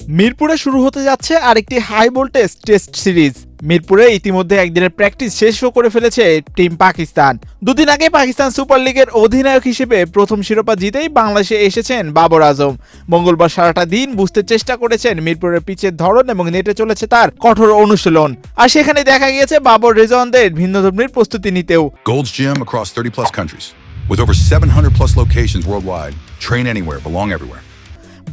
মিরপুরে শুরু হতে যাচ্ছে আরেকটি হাই ভোল্টেজ টেস্ট সিরিজ। মিরপুরে ইতিমধ্যে একদিনের প্র্যাকটিস শেষও করে ফেলেছে টিম পাকিস্তান। দুদিন আগে পাকিস্তান সুপার লিগের অধিনায়ক হিসেবে প্রথম শিরোপা জিতেই বাংলাদেশে এসেছেন বাবর আজম। মঙ্গলবার সারাটা দিন বুঝতে চেষ্টা করেছেন মিরপুরের পিচের ধরন এবং নেটে চলেছে তার কঠোর অনুশীলন। আর সেখানে দেখা গিয়েছে বাবর রেজওয়ানদের ভিন্নধর্মীর প্রস্তুতি নিতেও। Gold's Gym across 30 plus countries with over 700 plus locations worldwide. Train anywhere, belong everywhere.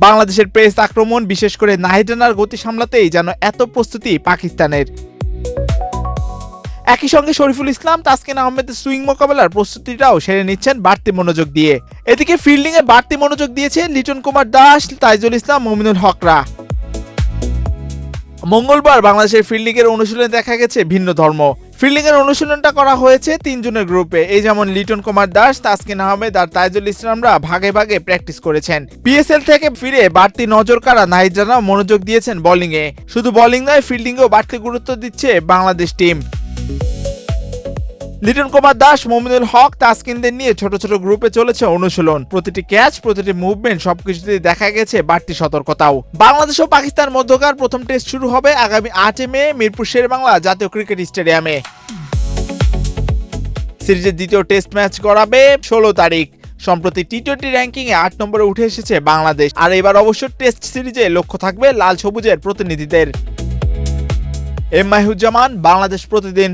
বাংলাদেশের পেস আক্রমণ, বিশেষ করে নাহিদ রানার গতি সামলাতেই যেন এত প্রস্তুতি পাকিস্তানের। একই সঙ্গে শরীফুল ইসলাম, তাসকিন আহমেদের সুইং মোকাবেলার প্রস্তুতিটাও সেরে নিচ্ছেন বাড়তি মনোযোগ দিয়ে। এদিকে ফিল্ডিং এ বাড়তি মনোযোগ দিয়েছে লিটন কুমার দাস, তাইজুল ইসলাম, মুমিনুল হকরা। মঙ্গলবার বাংলাদেশের ফিল্ডিং এর অনুশীলনে দেখা গেছে ভিন্ন ধর্ম। ফিল্ডিং এর অনুশীলনটা করা হয়েছে তিনজনের গ্রুপে। এই যেমন লিটন কুমার দাস, তাসকিন আহমেদ আর তাইজুল ইসলামরা ভাগে ভাগে প্র্যাকটিস করেছেন। পিএসএল থেকে ফিরে বাড়তি নজর কাড়া নাহিদ রানা মনোযোগ দিয়েছেন বোলিং এ। শুধু বোলিং নয়, ফিল্ডিং এও বাড়তি গুরুত্ব দিচ্ছে বাংলাদেশ টিম। লিটন কুমার দাস, মুমিনুল হক, তাসকিনদের নিয়ে ছোট ছোট গ্রুপে চলেছে অনুশীলন। প্রতিটি ক্যাচ, প্রতিটি মুভমেন্ট সবকিছুতে দেখা গেছে বাড়তি সতর্কতাও। বাংলাদেশ ও পাকিস্তান মধ্যকার প্রথম টেস্ট শুরু হবে আগামী 8 মে মিরপুর শেরেবাংলা জাতীয় ক্রিকেট স্টেডিয়ামে। সিরিজের দ্বিতীয় টেস্ট ম্যাচ গড়াবে 16 তারিখ। সম্প্রতি টি-20 র্যাঙ্কিং এ 8 নম্বরে উঠে এসেছে বাংলাদেশ। আর এবার অবশ্য টেস্ট সিরিজে লক্ষ্য থাকবে লাল সবুজের প্রতিনিধিদের। এম মাহিউজ্জামান, বাংলাদেশ প্রতিদিন।